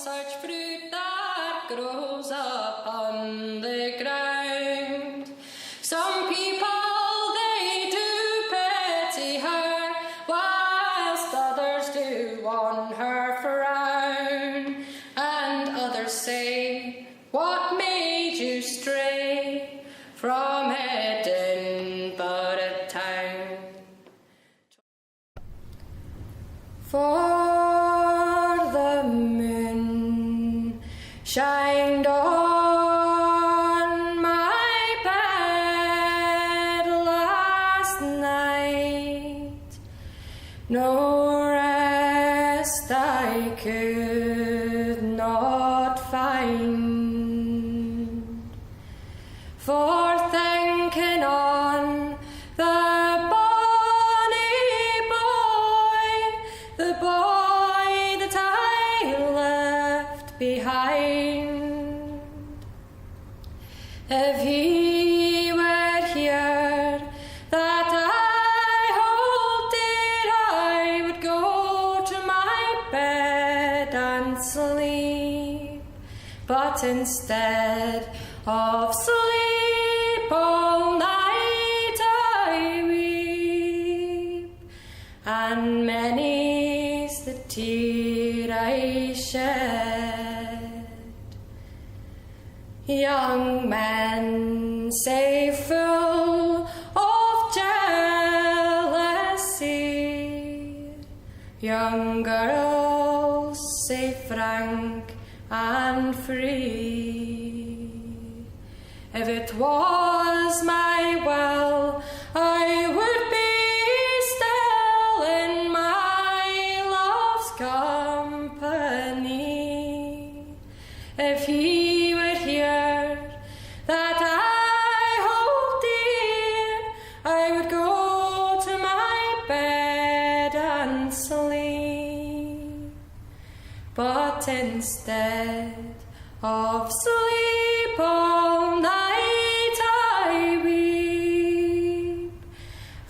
such fruit that grows upon the ground. Some people, they do pity her, whilst others do on her frown. And others say, what made you stray from Edinburgh town? For the moon shined on my bed last night, no rest I could not find, for thinking on the boy that I left behind. If he were here, that I hoped dear, I would go to my bed and sleep. But instead of sleep all night I weep, and many's the tear I shed. Young men say full of jealousy, young girls say frank and free. If it was my will, I would be still in my love's company. If he were here, that I hope dear, I would go to my bed and sleep. But instead of sleep all night I weep,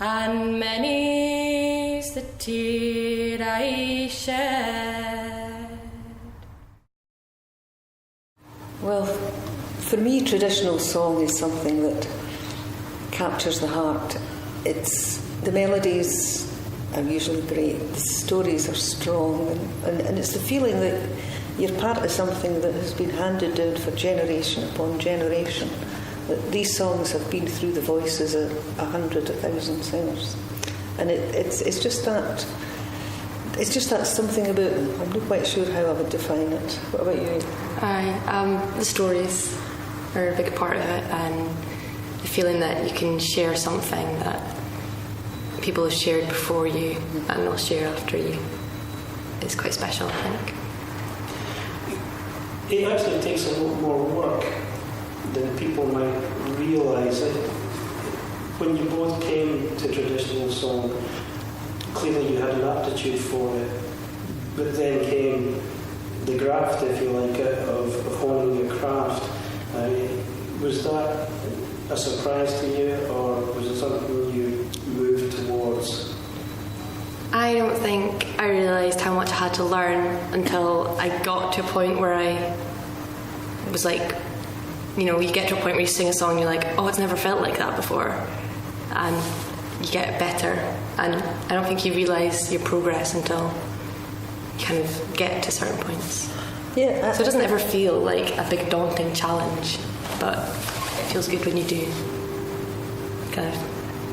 and many's the tear I shed. Well, for me, traditional song is something that captures the heart. The melodies are usually great, the stories are strong, and it's the feeling that you're part of something that has been handed down for generation upon generation. That these songs have been through the voices of 100, 1,000 singers, and it's just that. It's just that something about them. I'm not quite sure how I would define it. What about you? The stories are a big part of it, and the feeling that you can share something that people have shared before you and will share after you is quite special, I think. It actually takes a lot more work than people might realise. When you both came to traditional song, clearly you had an aptitude for it, but then came the graft, if you like, of honing your craft. Was that a surprise to you, or was it something you moved towards? I don't think I realised how much I had to learn until I got to a point where I was like, you get to a point where you sing a song and you're like, oh, it's never felt like that before, and you get better, and I don't think you realise your progress until you kind of get to certain points. Yeah. So it doesn't ever feel like a big daunting challenge, but it feels good when you do. Kind of.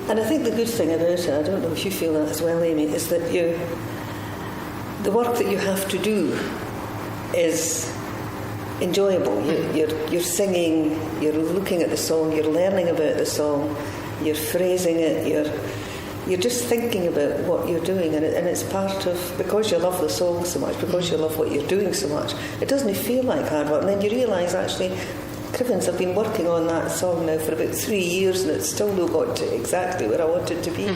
And I think the good thing about it, I don't know if you feel that as well, Amy, is that the work that you have to do is enjoyable. You're singing, you're looking at the song, you're learning about the song, you're phrasing it, you're just thinking about what you're doing, and it's part of, because you love the song so much, because you love what you're doing so much, it doesn't feel like hard work. And then you realise, actually, Crivens, I've been working on that song now for about 3 years, and it's still not got to exactly where I want it to be.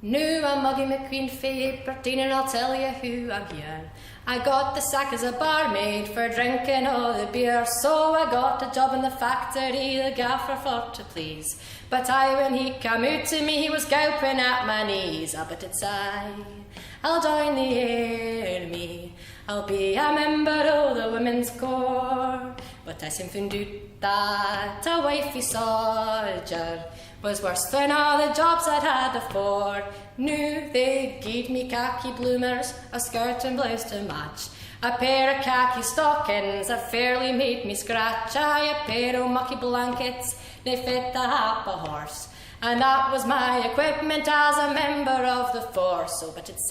New I'm Muggy McQueen Faye, Bertine, and I'll tell you who I'm here. I got the sack as a barmaid for drinking all the beer, so I got a job in the factory, the gaffer for to please. But when he came out to me, he was gowping at my knees. But it's I'll join the army, I'll be a member of the Women's Corps. But I soon found out that a wifey soldier was worse than all the jobs I'd had afore. Now they gave me khaki bloomers, a skirt and blouse to match, a pair of khaki stockings that fairly made me scratch, a pair of mucky blankets, they fit the half a horse. And that was my equipment as a member of the force. Oh, but it's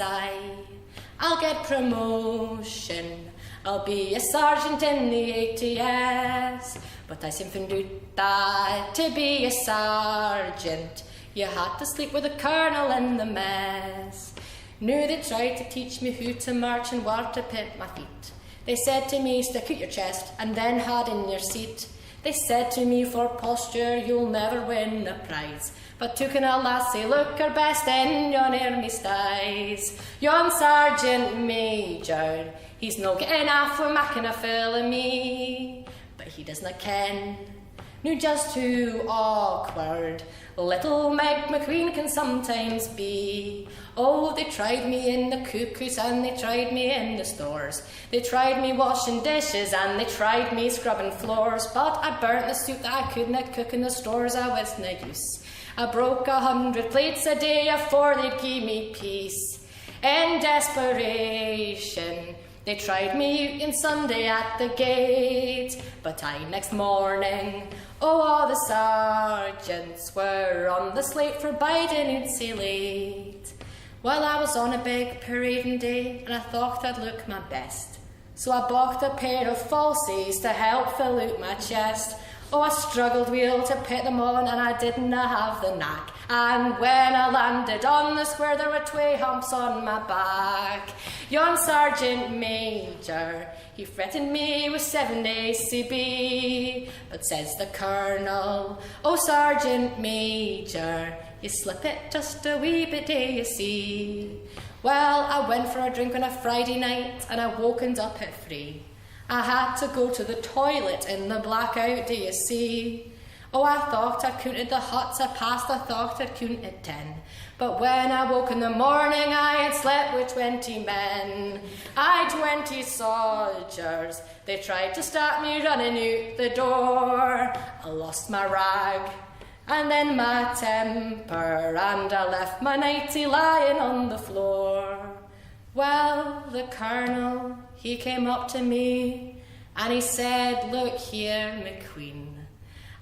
I'll get promotion, I'll be a sergeant in the ATS. But I soon found out that to be a sergeant, you had to sleep with the colonel in the mess. Now they tried to teach me who to march and where to put my feet. They said to me, stick out your chest and then hard in your seat. They said to me, for posture you'll never win a prize, but took a lassie look her best in yon army styes. Yon sergeant major, he's no getting off with making a fool of me, but he doesna ken, knew just too awkward little Meg McQueen can sometimes be. Oh, they tried me in the cuckoos and they tried me in the stores. They tried me washing dishes and they tried me scrubbing floors. But I burnt the soup that I couldn't cook in the stores, I was no use. I broke 100 plates a day afore they'd give me peace. In desperation, they tried me out on Sunday at the gate. But next morning, oh, all the sergeants were on the slate for biding out so late. Well, I was on a big parading day and I thought I'd look my best, so I bought a pair of falsies to help fill out my chest. Oh, I struggled well to put them on and I didn't have the knack. And when I landed on the square, there were 2 humps on my back. Yon sergeant major, he threatened me with 7 ACB. But says the colonel, oh sergeant major, you slip it just a wee bit, do you see? Well, I went for a drink on a Friday night and I wokened up at 3. I had to go to the toilet in the blackout, do you see? Oh, I thought I'd counted the huts I passed, I thought I'd counted 10. But when I woke in the morning, I had slept with 20 men. 20 soldiers, they tried to stop me running out the door. I lost my rag, and then my temper, and I left my nightie lying on the floor. Well, the colonel, he came up to me, and he said, look here, McQueen,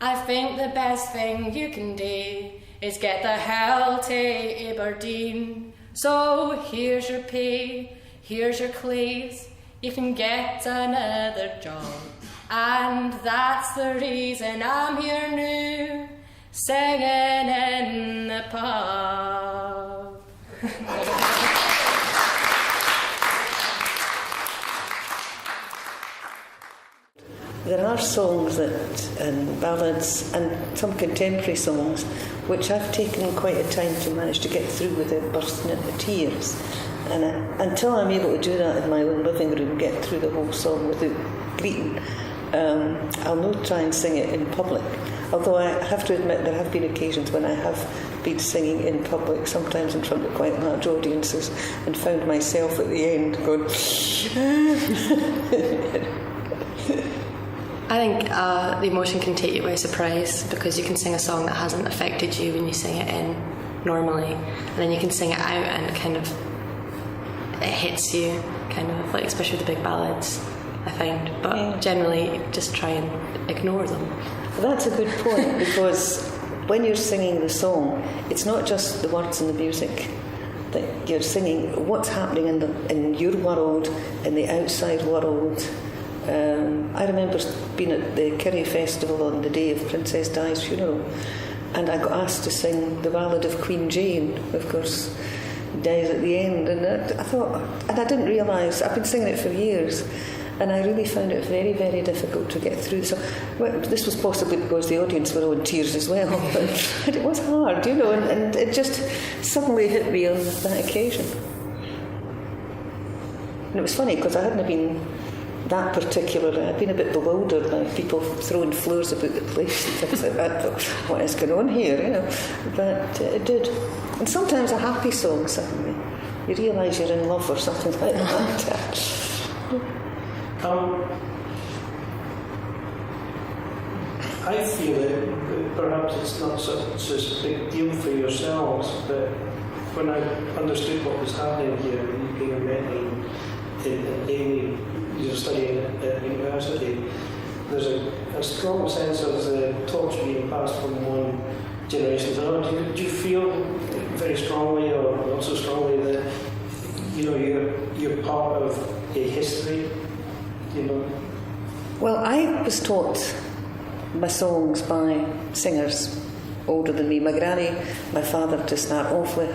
I think the best thing you can do is get the hell to Aberdeen. So here's your pay, here's your clothes, you can get another job. And that's the reason I'm here now, singing in the pub. There are songs and ballads and some contemporary songs which I've taken quite a time to manage to get through without bursting into tears. And until I'm able to do that in my own living room, get through the whole song without greeting, I'll not try and sing it in public. Although I have to admit there have been occasions when I have been singing in public, sometimes in front of quite large audiences, and found myself at the end going... I think the emotion can take you by surprise, because you can sing a song that hasn't affected you when you sing it in normally, and then you can sing it out and it hits you, kind of, like, especially the big ballads, I find. But generally, just try and ignore them. Well, that's a good point, because when you're singing the song, it's not just the words and the music that you're singing. What's happening in your world, in the outside world. I remember being at the Kerry Festival on the day of Princess Di's funeral, and I got asked to sing the ballad of Queen Jane. Of course, dies at the end, and I thought, and I didn't realise, I've been singing it for years, and I really found it very, very difficult to get through. So this was possibly because the audience were all in tears as well, but it was hard, and it just suddenly hit me on that occasion. And it was funny because I hadn't been that particular. I'd been a bit bewildered by people throwing floors about the place and things like that. But what is going on here, you know? But it did. And sometimes a happy song suddenly. You realise you're in love or something like that. I feel that perhaps it's not such a big deal for yourselves, but when I understood what was happening here, you being a Metney in Amy, you're studying at university, there's a strong sense of the torch being passed from one generation to another. Do you feel very strongly, or not so strongly, that you're part of a history? Well, I was taught my songs by singers older than me. My granny, my father to start off with.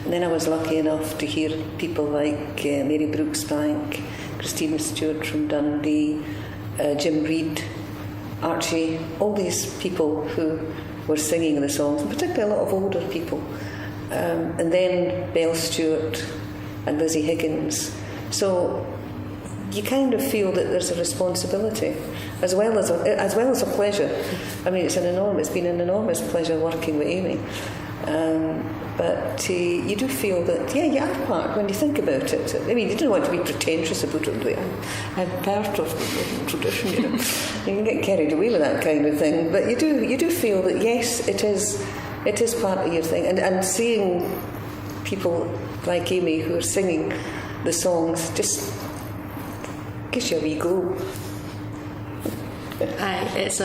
And then I was lucky enough to hear people like Mary Brooksbank, Christina Stewart from Dundee, Jim Reid, Archie, all these people who were singing the songs, and particularly a lot of older people. And then Belle Stewart and Lizzie Higgins. So you kind of feel that there's a responsibility as well as a pleasure. I mean, it's been an enormous pleasure working with Amy. But you do feel that, you are part when you think about it. I mean, you don't want to be pretentious about it. I'm part of the tradition, You can get carried away with that kind of thing. But you do feel that, yes, it is part of your thing. And seeing people like Amy who are singing the songs just gives you a wee glow. It's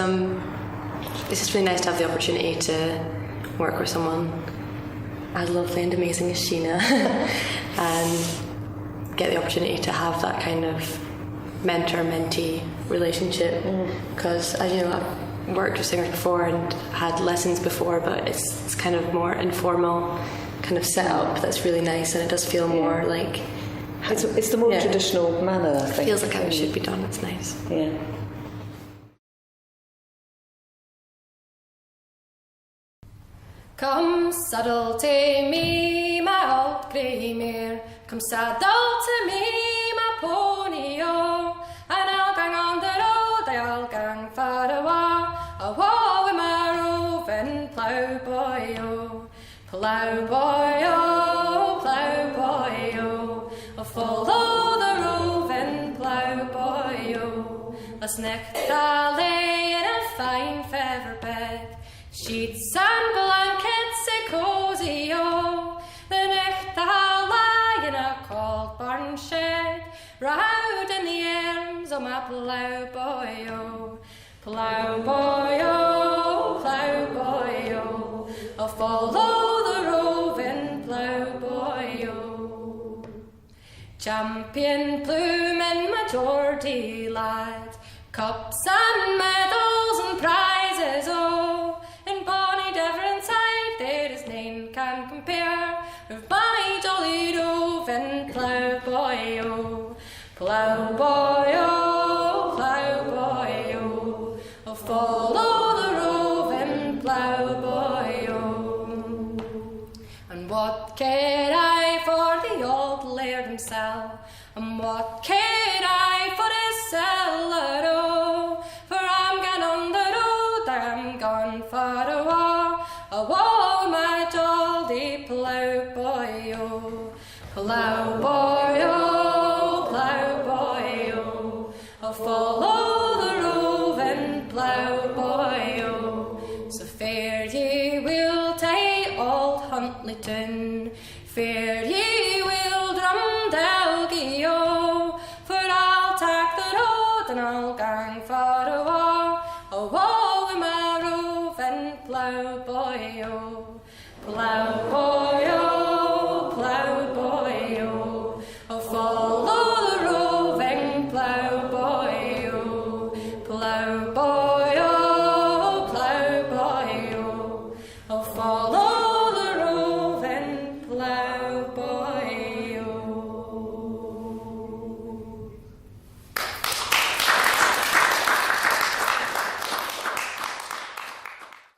just really nice to have the opportunity to work with someone as lovely and amazing as Sheena and get the opportunity to have that kind of mentor-mentee relationship, because as you know, I've worked with singers before and had lessons before, but it's kind of more informal kind of setup that's really nice, and it does feel more like it's the more traditional manner, I think. It feels like how it should be done. It's nice. Yeah. Come saddle to me, my old grey mare. Come saddle to me, my pony, oh. And I'll gang on the road, I'll gang far awa with my roving ploughboy, oh. Ploughboy, oh, ploughboy, oh. I'll follow the roving ploughboy, oh. Last night I lay in a fine feather bed, sheets and blankets so cosy, oh. The night I'll lie in a cold barn shed, round in the arms of my ploughboy, oh. Ploughboy, oh, ploughboy, oh. I'll follow the roving ploughboy, oh. Champion plume in my Geordie lad, cups and medals and prizes, oh. In bonny Devonside there is none can compare with my jolly roving ploughboy, oh. Ploughboy, oh, ploughboy, oh. I'll follow the roving ploughboy, oh. And what care I for the old laird himself, and what care I for his cellar, oh. For I'm gone on the road, I'm gone far awa, my jolly ploughboy, oh. Ploughboy, oh, ploughboy, oh. I'll follow the roving ploughboy, oh. So fare ye will to old Huntlyton, fare ye will Drumdelgie, oh. For I'll take the road and I'll gang far awa with my roving ploughboy, oh. Ploughboy,